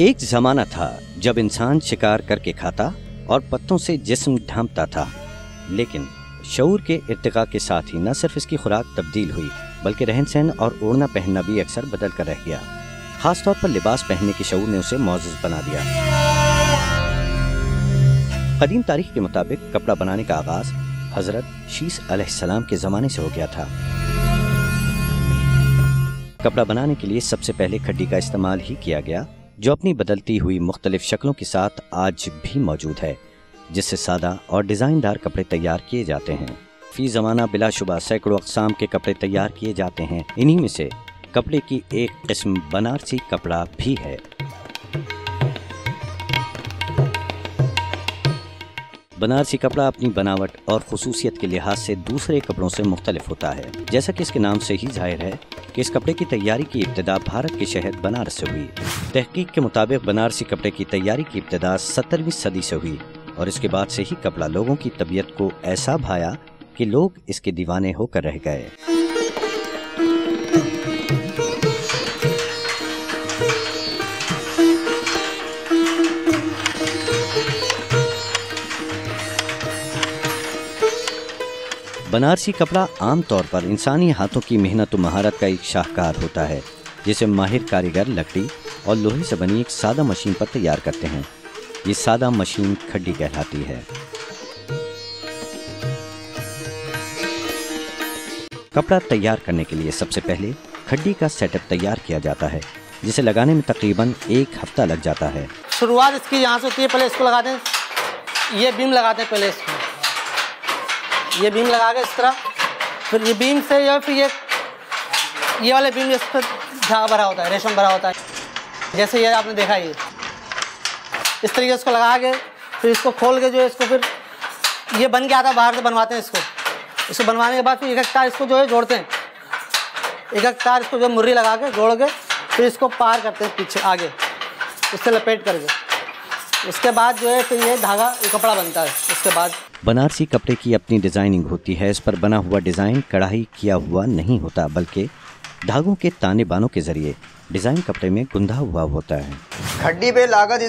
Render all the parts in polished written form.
एक जमाना था जब इंसान शिकार करके खाता और पत्तों से जिस्म ढांपता था, लेकिन शऊर के इर्तिका के साथ ही न सिर्फ इसकी खुराक तब्दील हुई बल्कि रहन सहन और ओढ़ना पहनना भी अक्सर बदल कर रह गया। खासतौर पर लिबास पहनने के शऊर ने उसे मौजूद बना दिया। कदीम तारीख के मुताबिक कपड़ा बनाने का आगाज हजरत शीस अलैहिस्सलाम के जमाने से हो गया था। कपड़ा बनाने के लिए सबसे पहले खड्डी का इस्तेमाल ही किया गया, जो अपनी बदलती हुई मुख्तलिफ शक्लों के साथ आज भी मौजूद है, जिससे सादा और डिजाइनदार कपड़े तैयार किए जाते हैं। फी ज़माना बिलाशुबा सैकड़ों अक़साम के कपड़े तैयार किए जाते हैं। इन्हीं में से कपड़े की एक किस्म बनारसी कपड़ा भी है। बनारसी कपड़ा अपनी बनावट और खुसूसियत के लिहाज से दूसरे कपड़ों से मुख्तलिफ होता है। जैसा कि इसके नाम से ही जाहिर है कि इस कपड़े की तैयारी की इब्तिदा भारत के शहर बनारस से हुई। तहकीक के मुताबिक बनारसी कपड़े की तैयारी की इब्तिदा 17वीं सदी से हुई और इसके बाद से ही कपड़ा लोगों की तबीयत को ऐसा भाया कि लोग इसके दीवाने होकर रह गए। बनारसी कपड़ा आमतौर पर इंसानी हाथों की मेहनत और महारत का एक शाहकार होता है, जिसे माहिर कारीगर लकड़ी और लोहे से बनी एक सादा मशीन पर तैयार करते हैं। ये सादा मशीन खड्डी कहलाती है। कपड़ा तैयार करने के लिए सबसे पहले खड्डी का सेटअप तैयार किया जाता है, जिसे लगाने में तकरीबन 1 हफ्ता लग जाता है। शुरुआत इसकी यहाँ से होती है। पहले इसको लगाते हैं, ये बीम लगाते हैं। पहले इसको ये बीम लगा के इस तरह, फिर ये बीम से या फिर ये वाले बीम इस पर धागा भरा होता है, रेशम भरा होता है। जैसे ये आपने देखा, ये इस तरीके से इसको लगा के फिर इसको खोल के जो है इसको फिर ये बन के आता है। बाहर से बनवाते हैं इसको बनवाने के बाद फिर एक तार इसको जो है जोड़ते हैं। एक तार इसको जो मुर्री लगा के जोड़ के फिर इसको पार करते हैं पीछे आगे, इससे लपेट करके। उसके बाद जो है फिर ये धागा, ये कपड़ा बनता है। उसके बाद बनारसी कपड़े की अपनी डिज़ाइनिंग होती है। इस पर बना हुआ डिज़ाइन कढ़ाई किया हुआ नहीं होता, बल्कि धागों के ताने बानों के जरिए डिज़ाइन कपड़े में गुंधा हुआ होता है। खड्डी पे लागत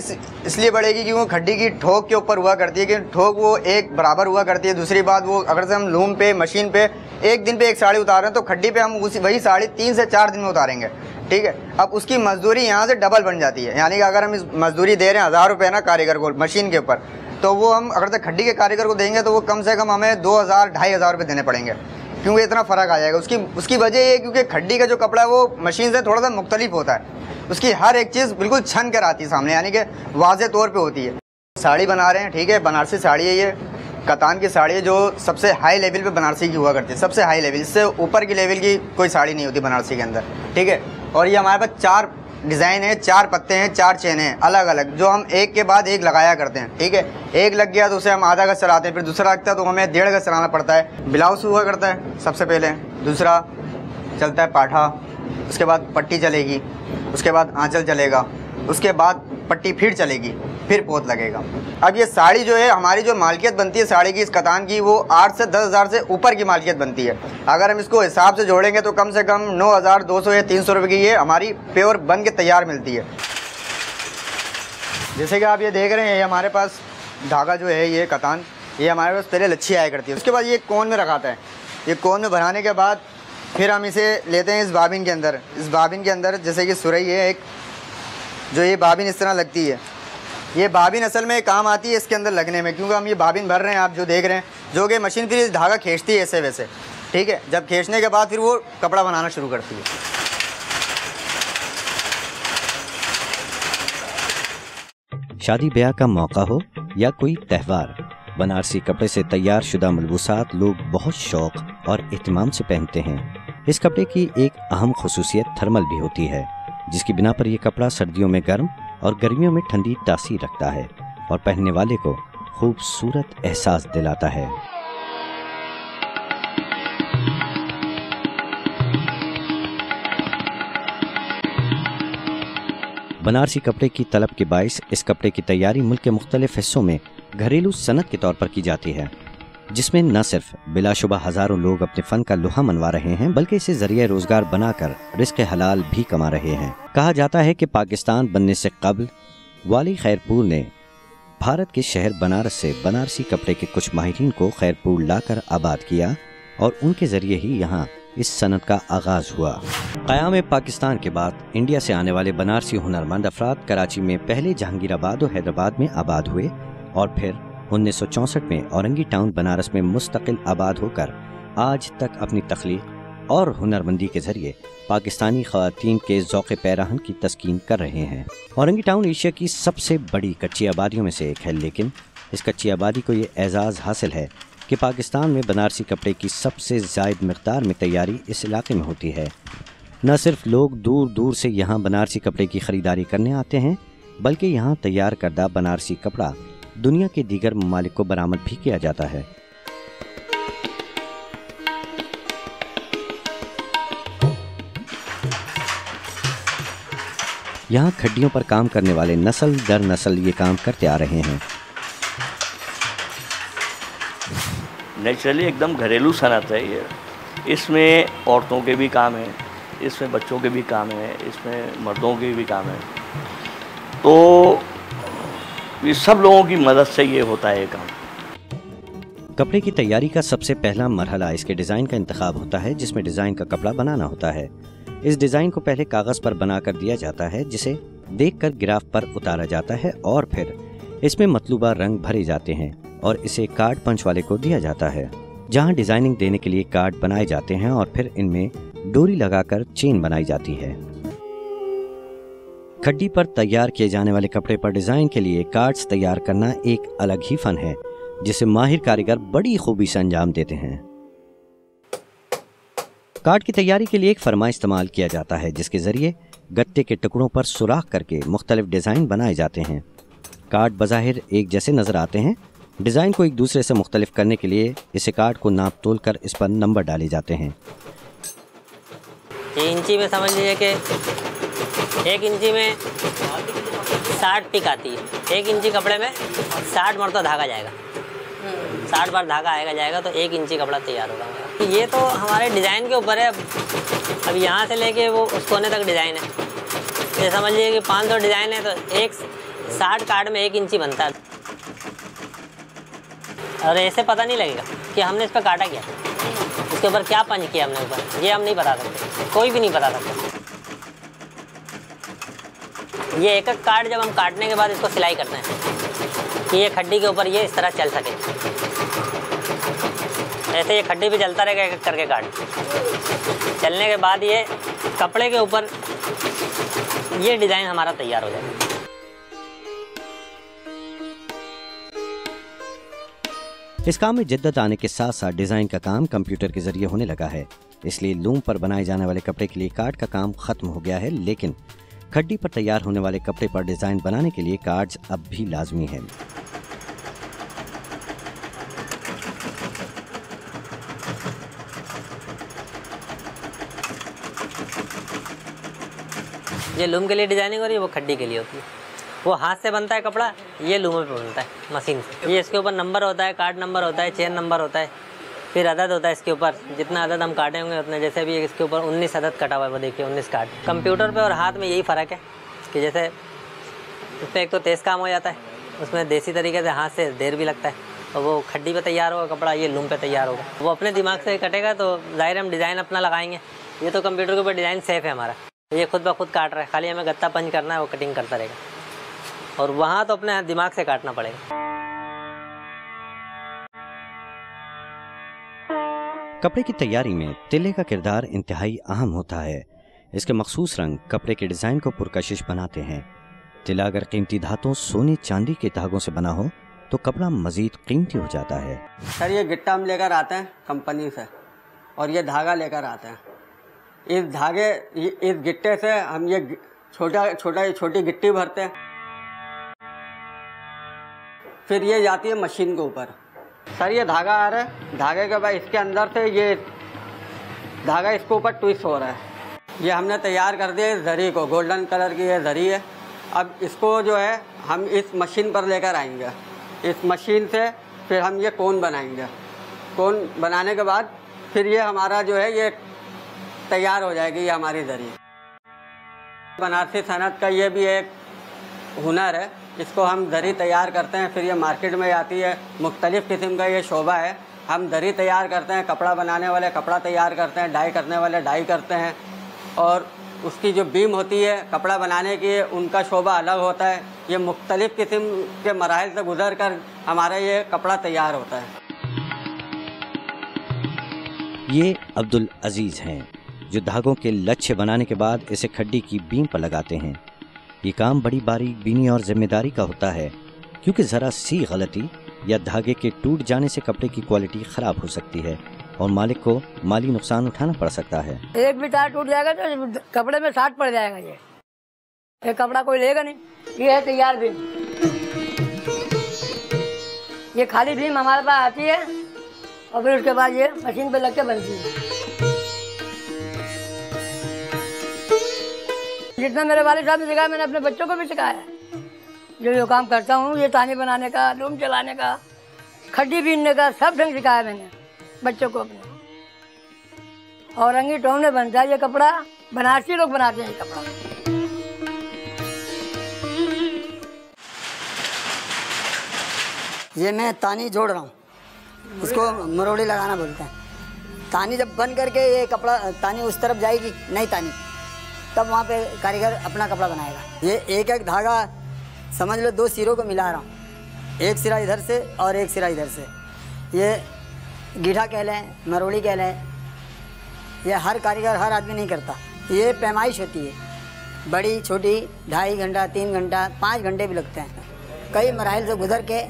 इसलिए बढ़ेगी क्योंकि खड्डी की ठोक के ऊपर हुआ करती है कि ठोक वो एक बराबर हुआ करती है। दूसरी बात, वो अगर से हम लूम पे मशीन पे एक दिन पे एक साड़ी उतार रहे हैं तो खड्डी पे हम वही साड़ी 3 से 4 दिन में उतारेंगे। ठीक है, अब उसकी मजदूरी यहाँ से डबल बन जाती है। यानी कि अगर हम इस मजदूरी दे रहे हैं 1000 रुपये ना कारीगर को मशीन के ऊपर, तो वो हम अगर तक खड्डी के कारीगर को देंगे तो वो कम से कम हमें 2000-2500 रुपये देने पड़ेंगे, क्योंकि इतना फ़र्क आ जाएगा। उसकी वजह ये है क्योंकि खड्डी का जो कपड़ा है वो मशीन से थोड़ा सा मुख्तलिफ होता है। उसकी हर एक चीज़ बिल्कुल छन कर आती है सामने, यानी कि वाज़े तौर पे होती है। साड़ी बना रहे हैं, ठीक है, बनारसी साड़ी है, ये कतान की साड़ी है जो सबसे हाई लेवल पे बनारसी की हुआ करती है। सबसे हाई लेवल, इससे ऊपर की लेवल की कोई साड़ी नहीं होती बनारसी के अंदर। ठीक है, और ये हमारे पास 4 डिज़ाइन है, 4 पत्ते हैं, 4 चेन हैं अलग अलग, जो हम एक के बाद एक लगाया करते हैं। ठीक है, एक लग गया तो उसे हम आधा गज चलाते हैं, फिर दूसरा लगता है तो हमें 1.5 गज चलाना पड़ता है। ब्लाउज हुआ करता है सबसे पहले, दूसरा चलता है पाठा, उसके बाद पट्टी चलेगी, उसके बाद आंचल चलेगा, उसके बाद पट्टी फिर चलेगी, फिर पोत लगेगा। अब ये साड़ी जो है हमारी जो मालिकियत बनती है साड़ी की, इस कतान की, वो 8 से 10 हज़ार से ऊपर की मालिकियत बनती है। अगर हम इसको हिसाब से जोड़ेंगे तो कम से कम 9200 या 300 रुपये की ये हमारी प्योर बन के तैयार मिलती है। जैसे कि आप ये देख रहे हैं, ये हमारे पास धागा जो है, ये कतान, ये हमारे पास पहले लच्छी आया करती है। उसके बाद ये कोन में रखाता है। ये कोन में भराने के बाद फिर हम इसे लेते हैं इस बाबिन के अंदर। इस बाबिन के अंदर जैसे कि सुरई है एक, जो ये बाबिन इस तरह लगती है, ये बाबिन असल में काम आती है इसके अंदर लगने में, क्योंकि हम ये बाबिन भर रहे हैं, आप जो देख रहे हैं, जो कि मशीन फिर इस धागा खींचती है ऐसे वैसे। ठीक है, जब खींचने के बाद फिर वो कपड़ा बनाना शुरू करती है। शादी ब्याह का मौका हो या कोई त्यौहार, बनारसी कपड़े से तैयार शुदा मलबूसात लोग बहुत शौक और एहतमाम से पहनते हैं। इस कपड़े की एक अहम खुसूसियत थर्मल भी होती है, जिसकी बिना पर यह कपड़ा सर्दियों में गर्म और गर्मियों में ठंडी तासीर रखता है और पहनने वाले को खूबसूरत एहसास दिलाता है। बनारसी कपड़े की तलब के बाइस इस कपड़े की तैयारी मुल्क के मुख्तलिफ हिस्सों में घरेलू सनत के तौर पर की जाती है। जिसमें न सिर्फ बिलाशुबा हजारों लोग अपने फन का लोहा मनवा रहे हैं, बल्कि इसे जरिए रोजगार बनाकर रिस्क हलाल भी कमा रहे हैं। कहा जाता है कि पाकिस्तान बनने से कबल वाली खैरपुर ने भारत के शहर बनारस से बनारसी कपड़े के कुछ माहिरीन को खैरपुर लाकर आबाद किया और उनके जरिए ही यहाँ इस सनत का आगाज हुआ। क़याम पाकिस्तान के बाद इंडिया से आने वाले बनारसी हुनरमंद अफराद कराची में पहले जहांगीराबाद और हैदराबाद में आबाद हुए और फिर 1964 में औरंगी टाउन बनारस में मुस्तकिल आबाद होकर आज तक अपनी तख्लीक और हुनरमंदी के जरिए पाकिस्तानी ख़वातीन के ज़ौक़े पैराहन की तस्कीन कर रहे हैं। औरंगी टाउन एशिया की सबसे बड़ी कच्ची आबादियों में से एक है, लेकिन इस कच्ची आबादी को ये एजाज़ हासिल है कि पाकिस्तान में बनारसी कपड़े की सबसे ज़ायद मिक़दार में तैयारी इस इलाके में होती है। न सिर्फ लोग दूर दूर से यहाँ बनारसी कपड़े की ख़रीदारी करने आते हैं, बल्कि यहाँ तैयार करदा बनारसी कपड़ा दुनिया के दीगर ममालिक को बरामद भी किया जाता है। यहाँ खड्डियों पर काम करने वाले नस्ल दर नस्ल ये काम करते आ रहे हैं। नेचुरली एकदम घरेलू सनत है ये। इसमें औरतों के भी काम है, इसमें बच्चों के भी काम है, इसमें मर्दों के भी काम है। तो ये सब लोगों की मदद से ये होता है ये काम। कपड़े की तैयारी का सबसे पहला मरहला इसके डिज़ाइन का इंतखाब होता है, जिसमें डिज़ाइन का कपड़ा बनाना होता है। इस डिज़ाइन को पहले कागज़ पर बना कर दिया जाता है, जिसे देखकर गिराफ पर उतारा जाता है और फिर इसमें मतलूबा रंग भरे जाते हैं और इसे कार्ड पंच वाले को दिया जाता है, जहां डिज़ाइनिंग देने के लिए कार्ड बनाए जाते हैं और फिर इनमें डोरी लगाकर चेन बनाई जाती है। खड्डी पर तैयार किए जाने वाले कपड़े पर डिज़ाइन के लिए कार्ड्स तैयार करना एक अलग ही फन है, जिसे माहिर कारीगर बड़ी खूबी से अंजाम देते हैं। कार्ड की तैयारी के लिए एक फरमा इस्तेमाल किया जाता है, जिसके जरिए गत्ते के टुकड़ों पर सुराख करके मुख्तलिफ डिज़ाइन बनाए जाते हैं। कार्ड बज़ाहिर एक जैसे नज़र आते हैं। डिज़ाइन को एक दूसरे से मुख्तलिफ करने के लिए इसे कार्ड को नाप तोल कर इस पर नंबर डाले जाते हैं। ये इंची में समझ लीजिए कि 1 इंची में 60 पिक आती है। 1 इंची कपड़े में 60 मरतबा धागा जाएगा, 60 बार धागा आएगा जाएगा तो 1 इंची कपड़ा तैयार होगा। ये तो हमारे डिज़ाइन के ऊपर है। अब यहाँ से लेके वो उस कोने तक डिज़ाइन है। ये समझ लीजिए कि 500 डिज़ाइन है तो 60 कार्ड में 1 इंची बनता है। और ऐसे पता नहीं लगेगा कि हमने इस पर काटा क्या, इसके ऊपर क्या पंच किया हमने ऊपर, ये हम नहीं बता सकते, कोई भी नहीं बता सकता। ये एक कार्ड जब हम काटने के बाद इसको सिलाई करते हैं कि ये खड्डी के ऊपर ये इस तरह चल सके। ऐसे ये खड्डी पे चलता रहेगा एक करके कार्ड। चलने के बाद ये कपड़े के ऊपर ये डिज़ाइन हमारा तैयार हो जाएगा। इस काम में जिद्दत आने के साथ साथ डिज़ाइन का काम कंप्यूटर के जरिए होने लगा है, इसलिए लूम पर बनाए जाने वाले कपड़े के लिए कार्ड का काम खत्म हो गया है, लेकिन खड्डी पर तैयार होने वाले कपड़े पर डिज़ाइन बनाने के लिए कार्ड्स अब भी लाजमी है। ये लूम के लिए डिज़ाइनिंग हो रही है, वो खड्डी के लिए होती है। वो हाथ से बनता है कपड़ा, ये लूम पे बनता है मशीन से। ये इसके ऊपर नंबर होता है, कार्ड नंबर होता है, चेन नंबर होता है, फिर अदद होता है इसके ऊपर। जितना अदद हम काटे होंगे उतने, जैसे भी इसके ऊपर 19 अदद कटा हुआ है, वो देखिए 19 कार्ड। कंप्यूटर पे और हाथ में यही फ़र्क है कि जैसे उस पर एक तो तेज़ काम हो जाता है, उसमें देसी तरीके से हाथ से देर भी लगता है, और वो खड्डी पे तैयार होगा कपड़ा, ये लूम पे तैयार होगा। वो अपने दिमाग से कटेगा तो ज़ाहिर हम डिज़ाइन अपना लगाएंगे। ये तो कंप्यूटर के ऊपर डिज़ाइन सेफ है हमारा, ये खुद ब खुद काट रहा है, खाली हमें गत्ता पंच करना है, वो कटिंग करता रहेगा। और वहाँ तो अपने दिमाग से काटना पड़ेगा। कपड़े की तैयारी में तिल्ले का किरदार इंतहाई अहम होता है। इसके मखसूस रंग कपड़े के डिज़ाइन को पुरकशिश बनाते हैं। तिल्ला अगर कीमती धातों सोने चांदी के धागों से बना हो तो कपड़ा मजीद कीमती हो जाता है। सर ये गिट्टा हम लेकर आते हैं कंपनी से, और ये धागा लेकर आते हैं। इस गिट्टे से हम ये छोटी गिट्टी भरते हैं, फिर ये जाती है मशीन के ऊपर। सर ये धागा आ रहा है, धागे के बाद इसके अंदर से ये धागा इसके ऊपर ट्विस्ट हो रहा है। ये हमने तैयार कर दिया इस जरी को, गोल्डन कलर की ये जरी है। अब इसको जो है हम इस मशीन पर लेकर आएंगे, इस मशीन से फिर हम ये कोन बनाएंगे। कोन बनाने के बाद फिर ये हमारा जो है ये तैयार हो जाएगी, ये हमारी दरी। बनारसी सनत का ये भी एक हुनर है, इसको हम दरी तैयार करते हैं, फिर ये मार्केट में आती है। मुख्तलिफ़ किस्म का ये शोबा है। हम दरी तैयार करते हैं, कपड़ा बनाने वाले कपड़ा तैयार करते हैं, डाई करने वाले डाई करते हैं, और उसकी जो बीम होती है कपड़ा बनाने की, उनका शोबा अलग होता है। ये मुख्तलिफ़ किस्म के मराहिल से गुजर कर हमारा ये कपड़ा तैयार होता है। ये अब्दुल अजीज़ हैं जो धागों के लच्छे बनाने के बाद इसे खड्डी की बीम पर लगाते हैं। ये काम बड़ी बारीक बीनी और जिम्मेदारी का होता है, क्योंकि ज़रा सी गलती या धागे के टूट जाने से कपड़े की क्वालिटी ख़राब हो सकती है और मालिक को माली नुकसान उठाना पड़ सकता है। एक भी तार टूट जाएगा तो कपड़े में साट पड़ जाएगा। ये कपड़ा कोई लेगा नहीं। ये है तैयार बीम। ये खाली बीम हमारे पास आती है और फिर उसके बाद ये मशीन पे लग के बनती है। जितना मेरे वालिद साहब ने सिखाया मैंने अपने बच्चों को भी सिखाया है। जो काम करता हूँ, ये तानी बनाने का, लूम चलाने का, खड्डी बीनने का, सब ढंग सिखाया मैंने बच्चों को अपने। और रंगी टोम में बनता है ये कपड़ा, बनारसी लोग बनाते हैं ये कपड़ा। ये मैं तानी जोड़ रहा हूँ, इसको मरोड़ी लगाना बोलते हैं। तानी जब बन करके ये कपड़ा तानी उस तरफ जाएगी, नहीं तानी, तब वहाँ पे कारीगर अपना कपड़ा बनाएगा। ये एक एक धागा समझ लो 2 सिरों को मिला रहा हूँ, एक सिरा इधर से और एक सिरा इधर से। ये गीढ़ा कह लें, मरोड़ी कह लें, ये हर कारीगर हर आदमी नहीं करता। ये पैमाइश होती है, बड़ी छोटी 2.5 घंटा 3 घंटा 5 घंटे भी लगते हैं। कई मराहिल से गुजर के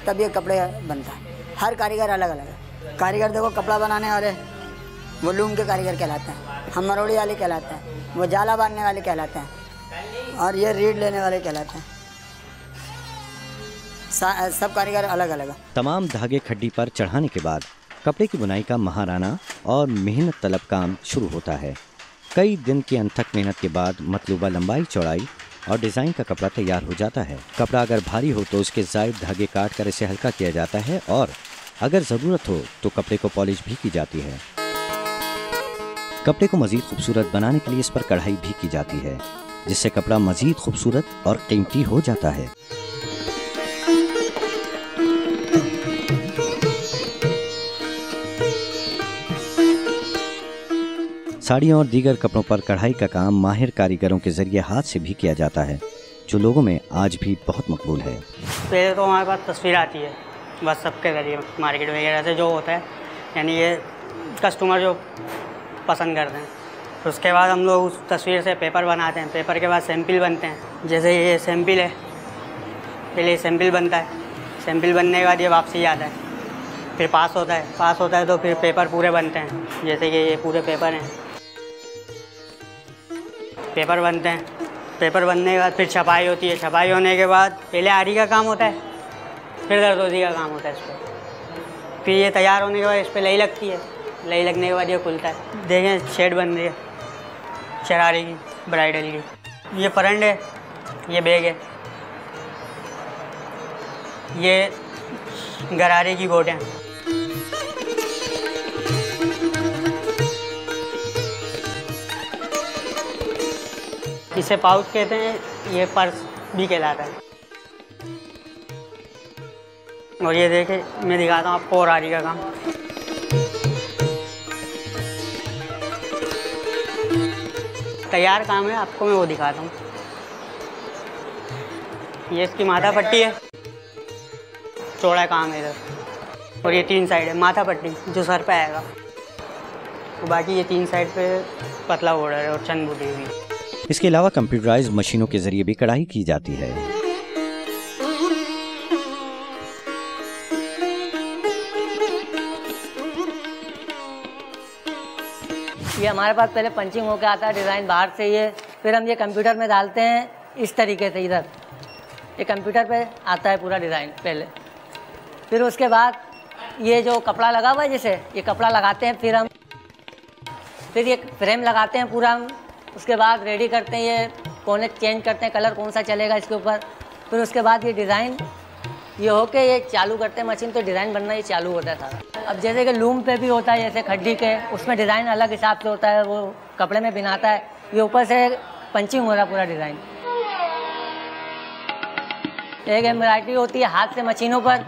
तब ये कपड़े बनता है। हर कारीगर अलग अलग है। कारीगर देखो कपड़ा बनाने वाले वो लूम के कारीगर कहलाते हैं, हम मरोड़ी वाले कहलाते हैं, वो जाला बांधने वाले कहलाते हैं, और ये रीढ़ लेने वाले कहलाते हैं। सब कारीगर अलग अलग है। तमाम धागे खड्डी पर चढ़ाने के बाद कपड़े की बुनाई का महाराना और मेहनत तलब काम शुरू होता है। कई दिन की अनथक मेहनत के बाद मतलूबा लंबाई चौड़ाई और डिज़ाइन का कपड़ा तैयार हो जाता है। कपड़ा अगर भारी हो तो उसके ज़ायद धागे काट कर इसे हल्का किया जाता है, और अगर ज़रूरत हो तो कपड़े को पॉलिश भी की जाती है। कपड़े को मज़ीद खूबसूरत बनाने के लिए इस पर कढ़ाई भी की जाती है, जिससे कपड़ा मज़ीद खूबसूरत और कीमती हो जाता है। साड़ियों और दीगर कपड़ों पर कढ़ाई का काम माहिर कारीगरों के जरिए हाथ से भी किया जाता है, जो लोगों में आज भी बहुत मकबूल है। पहले तो हमारे पास तस्वीर आती है व्हाट्सएप के जरिए, मार्केट वगैरह से जो होता है, यानी ये कस्टमर जो पसंद करते हैं। तो उसके बाद हम लोग उस तस्वीर से पेपर बनाते हैं। पेपर के बाद सैंपल बनते हैं। जैसे ये सैंपल है, पहले सैंपल बनता है, सैंपल बनने के बाद ये वापसी आता है, फिर पास होता है। पास होता है तो फिर पेपर पूरे बनते हैं। जैसे कि ये पूरे पेपर हैं, पेपर बनते हैं। पेपर बनने के बाद फिर छपाई होती है। छपाई होने के बाद पहले आरी का काम होता है, फिर दरदोजी का काम होता है इस पर। फिर ये तैयार होने के बाद इस पर लई लगती है। लई लगने के बाद ये खुलता है। देखें शेड बन रही है शरारे की, ब्राइडल की। ये फ्रंट है, ये बैग है, ये गरारे की गोट है। इसे पाउच कहते हैं, ये पर्स भी कहलाता है। और ये देखे मैं दिखाता हूँ आपको और आरी का काम। तैयार काम है, आपको मैं वो दिखाता हूँ। ये इसकी माथा पट्टी है, चौड़ा काम है इधर। और ये 3 साइड है माथा पट्टी जो सर पे आएगा। तो बाकी ये 3 साइड पे पतला बॉर्डर है और चंद बूटी हुई। इसके अलावा कंप्यूटराइज मशीनों के जरिए भी कढ़ाई की जाती है। ये हमारे पास पहले पंचिंग होकर आता है डिज़ाइन बाहर से, ये फिर हम ये कंप्यूटर में डालते हैं इस तरीके से। इधर ये कंप्यूटर पे आता है पूरा डिज़ाइन पहले। फिर उसके बाद ये जो कपड़ा लगा हुआ है, जैसे ये कपड़ा लगाते हैं, फिर ये फ्रेम लगाते हैं पूरा हम। उसके बाद रेडी करते हैं, ये कोने चेंज करते हैं, कलर कौन सा चलेगा इसके ऊपर। फिर उसके बाद ये डिज़ाइन ये होके ये चालू करते हैं मशीन, तो डिज़ाइन बनना ये चालू होता है सारा। अब जैसे कि लूम पे भी होता है, जैसे खड्डी के, उसमें डिज़ाइन अलग हिसाब से होता है, वो कपड़े में बिनाता है। ये ऊपर से पंचिंग हो रहा है पूरा डिज़ाइन। एक एम्ब्रॉयडरी होती है हाथ से मशीनों पर,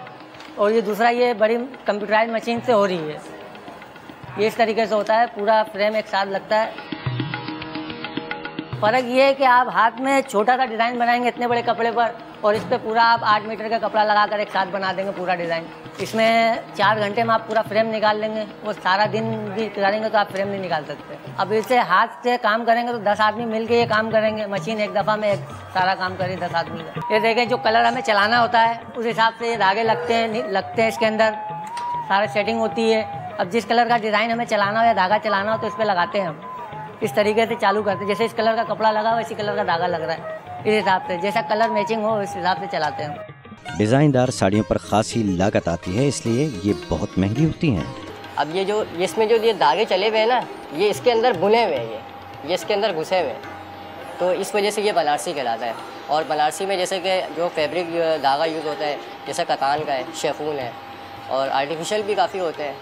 और ये दूसरा ये बड़ी कंप्यूटराइज मशीन से हो रही है। ये इस तरीके से होता है, पूरा फ्रेम एक साथ लगता है। फ़र्क ये है कि आप हाथ में छोटा सा डिज़ाइन बनाएंगे इतने बड़े कपड़े पर, और इस पर पूरा आप 8 मीटर का कपड़ा लगाकर एक साथ बना देंगे पूरा डिज़ाइन। इसमें 4 घंटे में आप पूरा फ्रेम निकाल लेंगे। वो सारा दिन भी करेंगे तो आप फ्रेम नहीं निकाल सकते। अब इसे हाथ से काम करेंगे तो 10 आदमी मिल के ये काम करेंगे। मशीन एक दफ़ा में सारा काम करे 10 आदमी का। ये देखें, जो कलर हमें चलाना होता है उस हिसाब से ये धागे लगते हैं इसके अंदर, सारा सेटिंग होती है। अब जिस कलर का डिज़ाइन हमें चलाना हो या धागा चलाना हो तो इस पर लगाते हैं हम। इस तरीके से चालू करते हैं, जैसे इस कलर का कपड़ा लगा हो इसी कलर का धागा लग रहा है, इस हिसाब से जैसा कलर मैचिंग हो इस हिसाब से चलाते हैं। डिज़ाइनदार साड़ियों पर खासी लागत आती है, इसलिए ये बहुत महंगी होती हैं। अब ये जो इसमें जो ये धागे चले हुए हैं ना, ये इसके अंदर बुने हुए हैं, ये इसके अंदर घुसे हुए हैं, तो इस वजह से ये बनारसी कहलाता है। और बनारसी में जैसे कि जो फैब्रिक धागा यूज़ होता है, जैसे कतान का है, शेफून है, और आर्टिफिशियल भी काफ़ी होते हैं,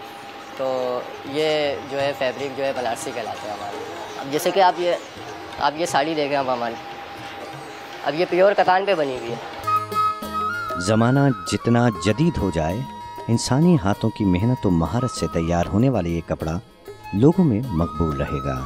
तो ये जो है फैब्रिक जो है बनारसी कहलाता है हमारे। अब जैसे कि आप ये साड़ी देख रहे हैं हमारी, अब ये प्योर कतान पे बनी हुई है। ज़माना जितना जदीद हो जाए, इंसानी हाथों की मेहनत और महारत से तैयार होने वाला ये कपड़ा लोगों में मकबूल रहेगा।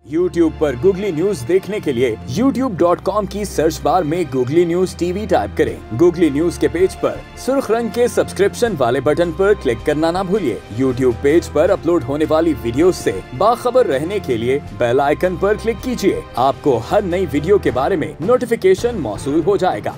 YouTube पर गूगली न्यूज देखने के लिए youtube.com की सर्च बार में गूगली न्यूज TV टाइप करें। गूगली न्यूज के पेज पर सुर्ख रंग के सब्सक्रिप्शन वाले बटन पर क्लिक करना ना भूलिए। YouTube पेज पर अपलोड होने वाली वीडियो से बाखबर रहने के लिए बेल आइकन पर क्लिक कीजिए। आपको हर नई वीडियो के बारे में नोटिफिकेशन मौसूल हो जाएगा।